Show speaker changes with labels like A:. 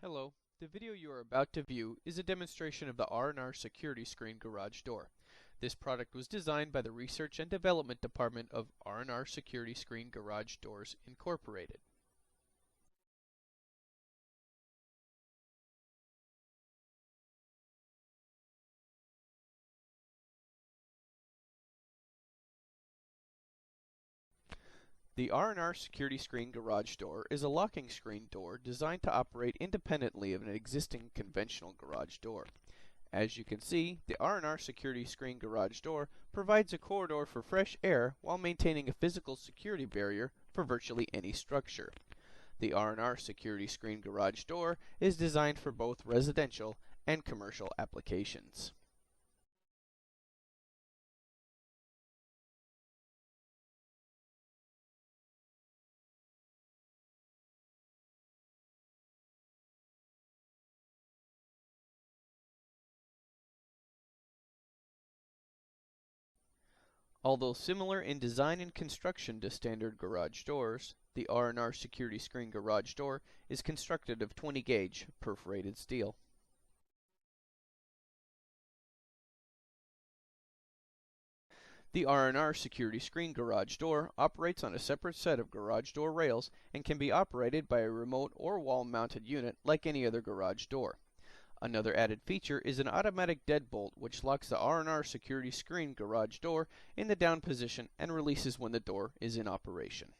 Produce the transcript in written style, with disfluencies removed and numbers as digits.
A: Hello, the video you are about to view is a demonstration of the R&R Security Screen Garage Door. This product was designed by the Research and Development Department of R&R Security Screen Garage Doors Incorporated. The R&R Security Screen Garage Door is a locking screen door designed to operate independently of an existing conventional garage door. As you can see, the R&R Security Screen Garage Door provides a corridor for fresh air while maintaining a physical security barrier for virtually any structure. The R&R Security Screen Garage Door is designed for both residential and commercial applications. Although similar in design and construction to standard garage doors, the R&R Security Screen Garage Door is constructed of 20-gauge perforated steel. The R&R Security Screen Garage Door operates on a separate set of garage door rails and can be operated by a remote or wall-mounted unit like any other garage door. Another added feature is an automatic deadbolt which locks the R&R Security Screen Garage Door in the down position and releases when the door is in operation.